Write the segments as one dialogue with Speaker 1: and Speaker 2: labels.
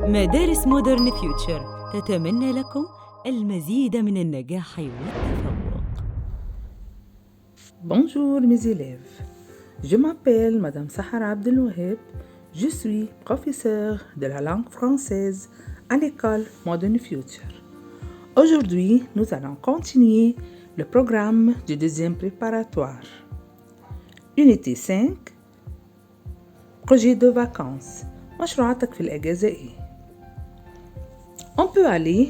Speaker 1: مدارس مودرن فيوتشر تتمنى لكم المزيد من النجاح والتفوق.
Speaker 2: Bonjour mes élèves, je m'appelle Madame Sahara Abdelwaheb, je suis professeure de la langue française à l'école Modern Future. Aujourd'hui, nous allons continuer le programme du deuxième préparatoire. Unité 5, projet de vacances. مشروعاتك في الأجازة إيه؟ On peut aller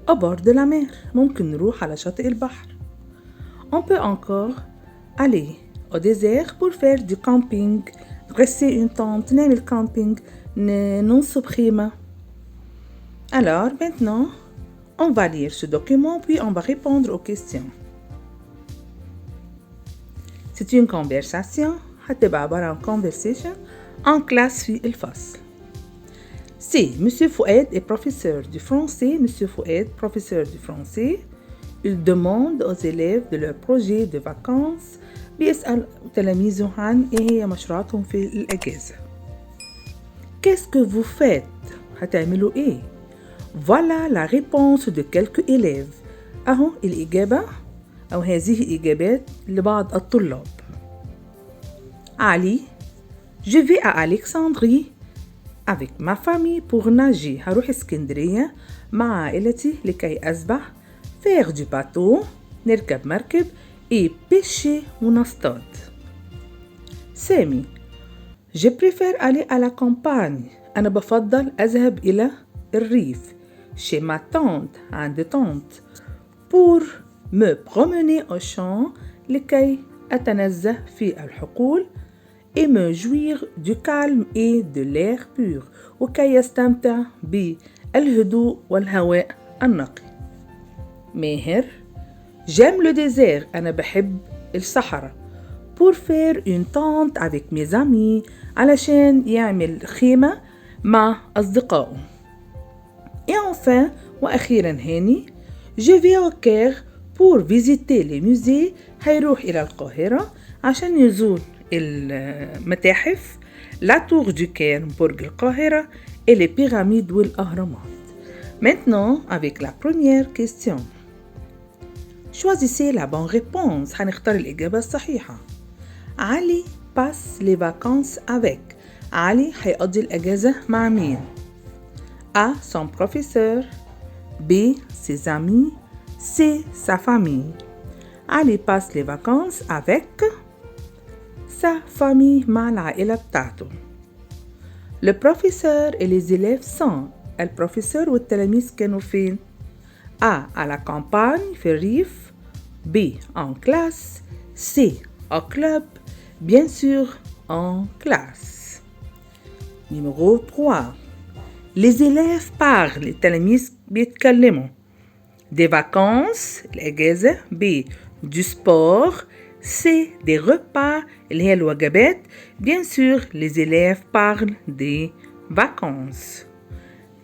Speaker 2: au bord de la mer. ممكن نروح على شاطئ البحر. On peut encore aller au désert pour faire du camping, dresser une tente, نعمل camping, ننصب خيمة. Alors maintenant, on va lire ce document puis on va répondre aux questions. C'est une conversation, هتبقى عبارة عن conversation en classe في الفصل. C'est Monsieur Fouad est professeur du français. Monsieur Fouad, professeur du français, il demande aux élèves de leur projet de vacances. بيسأل تلاميذه عن إيه هي مشروعاتهم في الأجازة. Qu'est-ce que vous faites؟ هتعملوا إيه؟ Voilà la réponse de quelques élèves. أهو الإجابة أو هذه إجابات لبعض الطلاب. علي Je vais à Alexandrie avec ma famille pour nager. هروح اسكندرية مع عائلتي لكي أسبح. Faire du bateau نركب مركب et pêcher ونصطاد. سامي Je préfère aller à la campagne. أنا بفضل أذهب إلى الريف. Chez ma tante عند طنط. Pour me promener au champ لكي أتنزه في الحقول. Et me jouir du calme et de l'air pur وكي يستمتع بالهدوء والهواء النقي. ماهر J'aime le désert. أنا بحب الصحراء. Pour faire une tente avec mes amis علشان يعمل خيمة مع أصدقائه. Et enfin وأخيرا هاني Je vais au Caire pour visiter les musées. هيروح إلى القاهرة عشان يزور المتاحف La Tour du Caire برج القاهرة et les pyramides والأهرامات. Maintenant avec la première question. Choisissez la bonne réponse. هنختار الإجابة الصحيحة. علي passe les vacances avec. علي هيقضي الأجازة مع مين؟ A. Son professeur. B. Ses amis. C. Sa famille. علي passe les vacances avec sa famille مع العائلة بتاعته. Le professeur et les élèves sont. البروفيسور والتلاميذ كانوا فين؟ A. À la campagne في الريف. B. En classe. C. Au club. Bien sûr en classe. Numéro 3. Les élèves parlent. التلاميذ بيتكلموا. Des vacances الأجازة. B. Du sport. C. Des repas اللي هي الوجبات. Bien sûr les élèves parlent des vacances.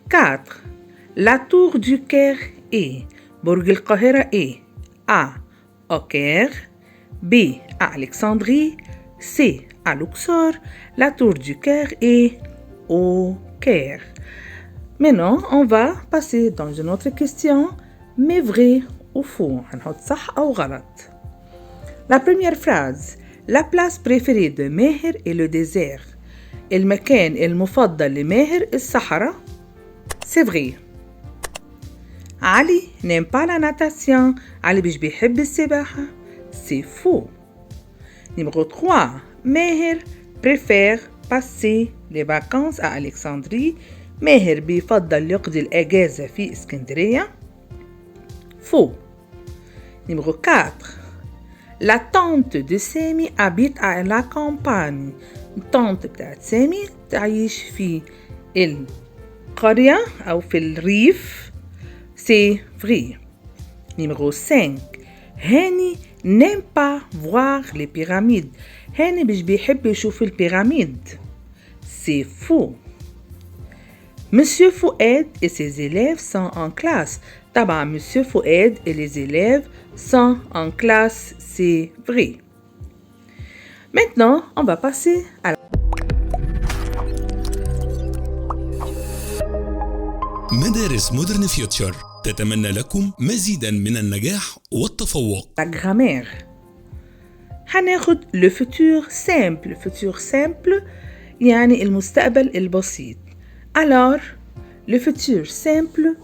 Speaker 2: 4. La tour du Caire est. برج القاهرة est. A. Au Caire. B. À Alexandrie. C. À Luxor. La tour du Caire est au Caire. Maintenant, on va passer dans une autre question, mais vrai ou faux. هنحط صح أو غلط. La première phrase. La place préférée de ماهر est le désert. المكان المفضل لماهر الصحراء. C'est vrai. علي n'aime pas la natation. علي مش بيحب السباحة. C'est faux. Numéro 3. ماهر préfère passer les vacances à Alexandrie. ماهر بيفضل يقضي الأجازة في اسكندرية. Faux. Numéro 4. La tante de Sami habite à la campagne. التانت بتاعت سامي تعيش في القرية أو في الريف. C'est vrai. Numéro 5. هاني n'aime pas voir les pyramides. هاني مش بيحب يشوف البيراميد. C'est faux. Monsieur Fouad et ses élèves sont en classe. طبعا Monsieur Fouad et les élèves sont en classe. C'est vrai. Maintenant, on va passer à la
Speaker 3: مدارس مودرن فيوتشر تتمنى لكم مزيدا من النجاح والتفوق.
Speaker 2: La grammaire. هناخد le futur simple. futur simple يعني المستقبل البسيط. Alors, le futur simple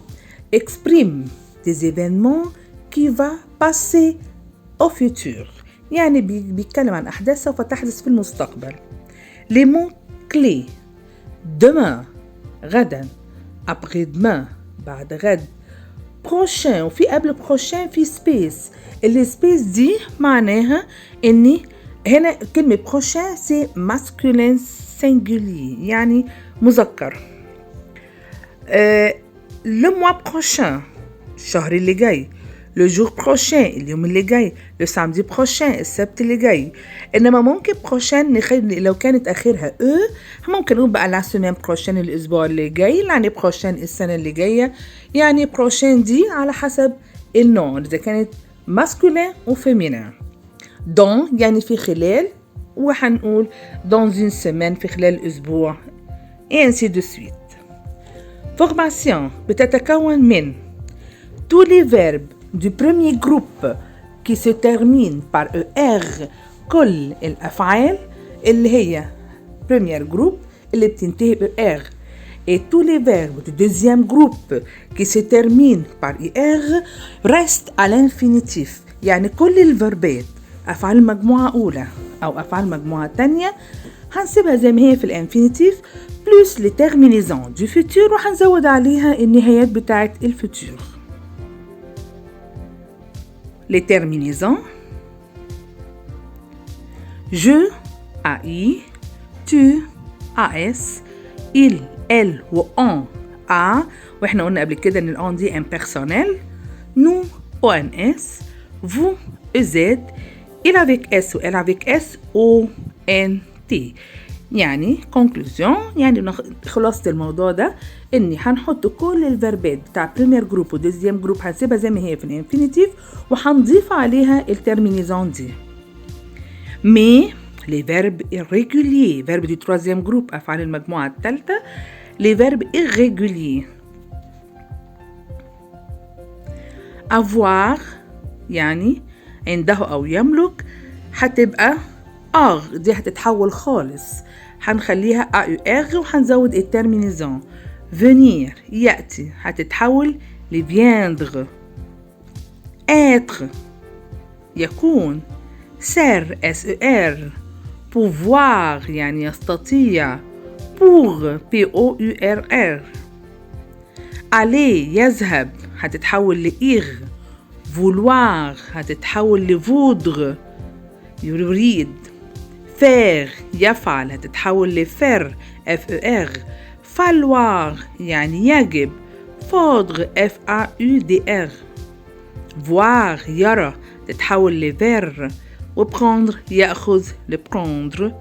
Speaker 2: exprime des événements qui va passer au futur. يعني بيتكلم عن أحداث سوف تحدث في المستقبل. Les mots clés. Demain غدا. Après-demain بعد غد. prochain وفي قبل prochain في space. السبيس دي معناها إني هنا كلمة prochain c'est masculin singulier يعني مذكر. le mois prochain الشهر اللي جاي. le jour prochain اليوم اللي جاي. le samedi prochain السبت اللي جاي. إنما ممكن prochain لو كانت آخرها ممكن نقول بقى la semaine prochaine الأسبوع اللي جاي. يعني prochain السنة اللي جاية. يعني prochain دي على حسب النوع إذا كانت masculin ou féminin. dans يعني في خلال وحنقول dans une semaine في خلال أسبوع et ainsi de suite. formation بتتكون من tous les verbes du premier groupe qui se termine par ER. كل الأفعال اللي هي premier groupe اللي بتنتهي بER et tous les verbes du deuxième groupe qui se terminent par IR restent à l'infinitif. يعني كل الفربات أفعال مجموعة أولى أو أفعال مجموعة تانية هنسيبها زي ما هي في الانفينيتيف بلس les terminaisons du futur وهنزود عليها النهايات بتاعة الفوتور. les terminaisons je AI, tu AS, il elle و on a واحنا قلنا قبل كده ان الon دي impersonnel. nous ONS, vous EZ, il avec S و elle avec S ONT. يعني conclusion يعني خلاصة الموضوع ده اني هنحط كل الفربات بتاع بريمير جروب و دوزيام جروب هنسيبها زي ما هي في الانفينيتيف وهنضيف عليها الترمينيزون دي. mais les verbes irréguliers verbes du troisième groupe أفعال المجموعة الثالثة les verbes irréguliers avoir يعني عنده أو يملك هتبقى أغ دي هتتحول خالص هنخليها AUR وهنزود الترمينيزون. venir يأتي هتتحول لviendre. être يكون ser SER. pouvoir يعني يستطيع pour POURR. aller يذهب هتتحول لإير. vouloir هتتحول لفودر يريد. faire يفعل هتتحول لفر FER. falloir يعني يجب. faudre FAUDR. voir يرى تتحول لفر. وprendre يأخذ لprendre.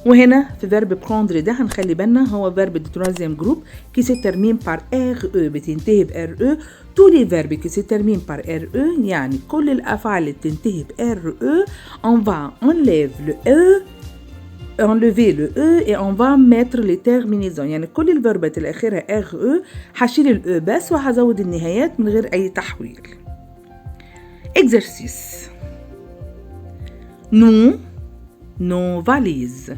Speaker 2: وهنا في verbe prendre ده هنخلي بالنا هو verbe du troisième groupe qui se termine par RE بتنتهي ب RE. tous les verbes qui se terminent par RE يعني كل الأفعال اللي بتنتهي ب RE on va enlever le E et on va mettre les terminaisons. يعني كل الفربات اللي آخرها RE هشيل ال E بس وهزود النهايات من غير أي تحويل. exercice nous nos valises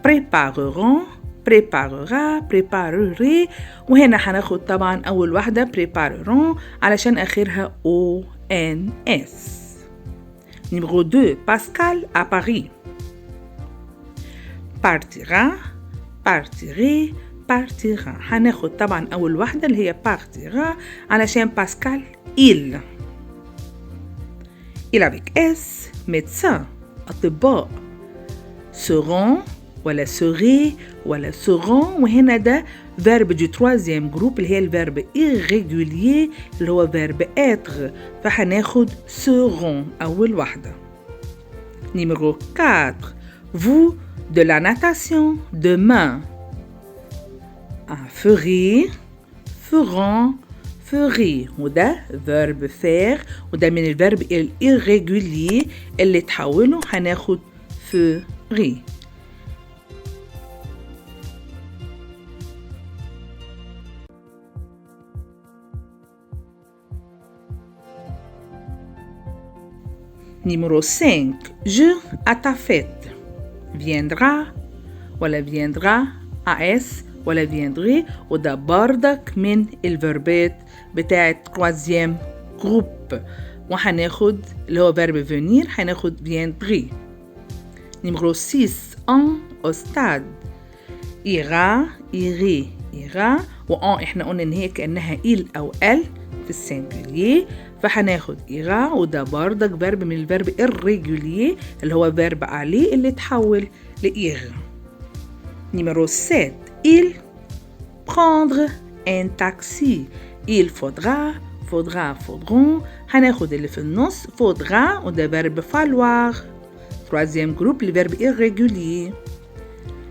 Speaker 2: prépareront préparera préparerait. وهنا هناخد طبعا أول واحدة prépareront علشان آخرها ONS. numéro 2 Pascal à Paris partira partirait partira. هناخد طبعا أول واحدة اللي هي partira علشان باسكال il. il avec S médecin أطباء. seront ولا serait ولا seront وهنا ده verbe du troisième groupe اللي هي الverbe irrégulier اللي هو verbe être فهناخد seront أول واحدة. numéro 4 vous de la natation demain ferez feront ferait وده verbe faire وده من الverbe irrégulier اللي تحوله هناخد ferait. Numéro 5. Je à ta fête. Viendra ولا viendra AS ولا viendrai وده بردك من الفيربات بتاعة troisième groupe وهناخد اللي هو verbe venir هناخد viendrai. Numéro 6. En au stade. ira irai ira وان احنا قلنا ان هي كأنها il او elle في السنجولير فهناخد ira وده بردك verbe من الفيرب irrégulier اللي هو verbe aller اللي تحول لإيغ. Numéro 7. Il prendre un taxi. Il faudra faudront هناخد اللي في النص faudra وده verbe falloir. Troisième groupe le verbe irrégulier.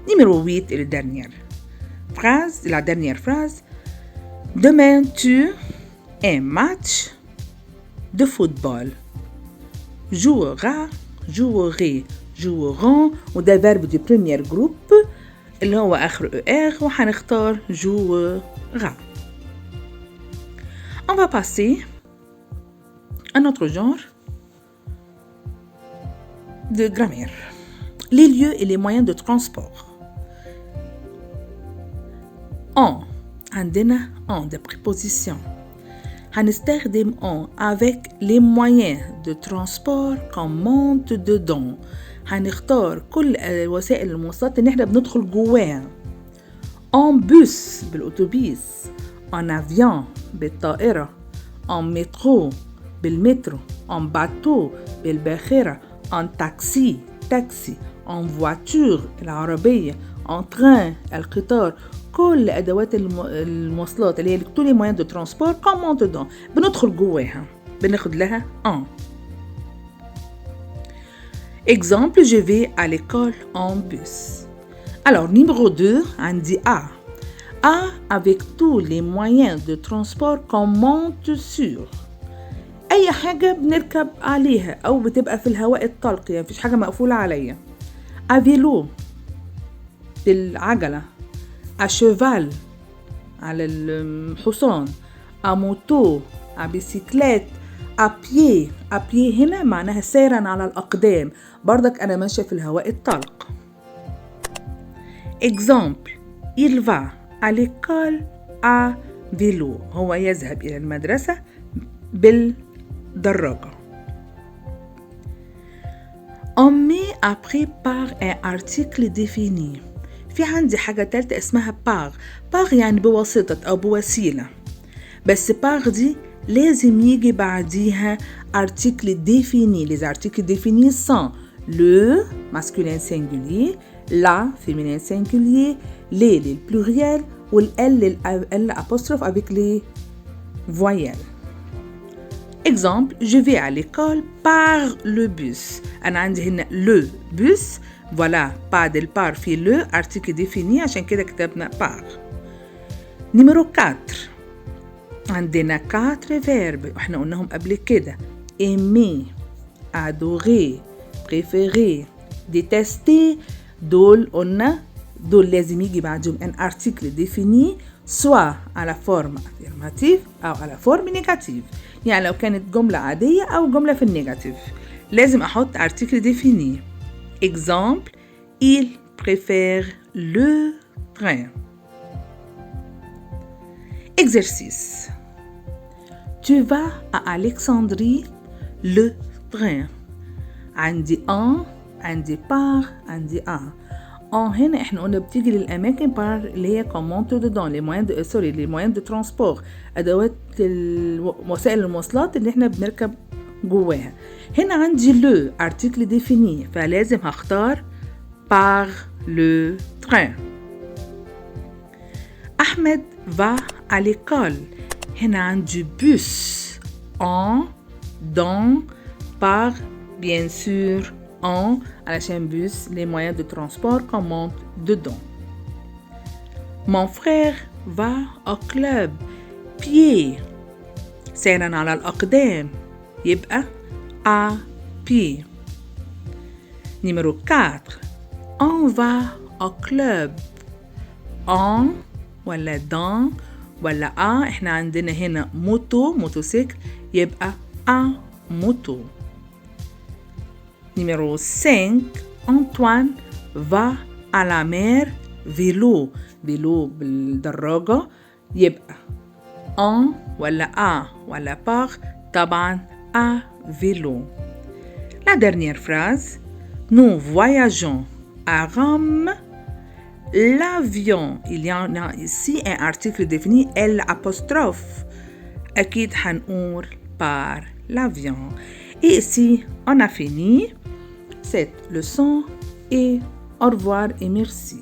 Speaker 2: Numéro 8 et la dernière phrase. Demain tu un match de football. Jouerai joueront وده verbe du premier groupe اللي هو آخر ER وهنختار jouera. On va passer à notre genre de grammaire. Les lieux et les moyens de transport. En عندنا en de préposition. هنستخدم en avec les moyens de transport qu'on monte dedans. هنختار كل وسائل المواصلات اللي احنا بندخل جواها. en bus بالأتوبيس, en avion بالطائرة, en métro بالمترو, en bateau بالباخرة, en taxi تاكسي, en voiture العربية, en train القطار. كل أدوات المواصلات اللي هي tous les moyens de transport qu'on monte dedans بندخل جواها بناخد لها en. Exemple, je vais à l'école en bus. Alors, numéro 2, on dit A. A avec tous les moyens de transport qu'on monte sur. أي حاجة بنركب عليها أو بتبقى في الهواء الطلق يعني مفيش حاجة مقفولة عليها. À vélo بالعجلة. À cheval على الحصان. À moto à bicyclette. à pied هنا معناها سيرا على الأقدام برضك أنا ماشية في الهواء الطلق. Exemple, il va à l'école à vélo. هو يذهب إلى المدرسة بالدراجة. On met après par un article défini. في عندي حاجة تالتة اسمها par يعني بواسطة أو بوسيلة بس par دي لازم يجي بعديها article défini. Les articles définis sont le masculin singulier, la féminin singulier, les pluriel ou l apostrophe avec les voyelles. Exemple, je vais à l'école par le bus. أنا عندي هنا le bus. Voilà, بعد البار في le article défini عشان كده كتبنا par. Numéro 4. عندنا 4 verbes واحنا قلناهم قبل كده. aimer, adorer, préférer, détester. دول قلنا دول لازم يجي بعدهم un article défini soit à la forme affirmative أو à la forme négative. يعني لو كانت جملة عادية أو جملة في النيجاتيف لازم أحط article défini. Exemple, il préfère le train. Exercice. Tu vas à Alexandrie le train. عندي en, عندي par, عندي à. en هنا احنا قلنا بتيجي للأماكن par اللي هي comment dedans les moyens de transport أدوات وسائل المواصلات اللي احنا بنركب جواها. هنا عندي le article défini فلازم هختار par le train. أحمد va à l'école. هنا عندي bus en, dans, par, bien sûr, en علشان bus les moyens de transport qu'on monte dedans. Mon frère va au club pied سيرا على الأقدام يبقى à pied. Numéro 4. On va au club en ولا dans ولا à. احنا عندنا هنا موتوسيكل يبقى à moto. Numéro 5, Antoine va à la mer vélo. vélo بالدراجة يبقى en ولا à ولا par طبعا à vélo. La dernière phrase, nous voyageons à Rome. L'avion, il y en a ici un article défini l'apostrophe. أكيد حنقول par l'avion. Et ici, on a fini cette leçon et au revoir et merci.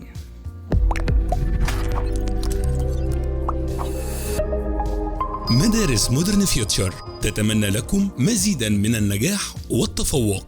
Speaker 3: مدارس مودرن فيوتشر تتمنى لكم مزيدا من النجاح والتفوق.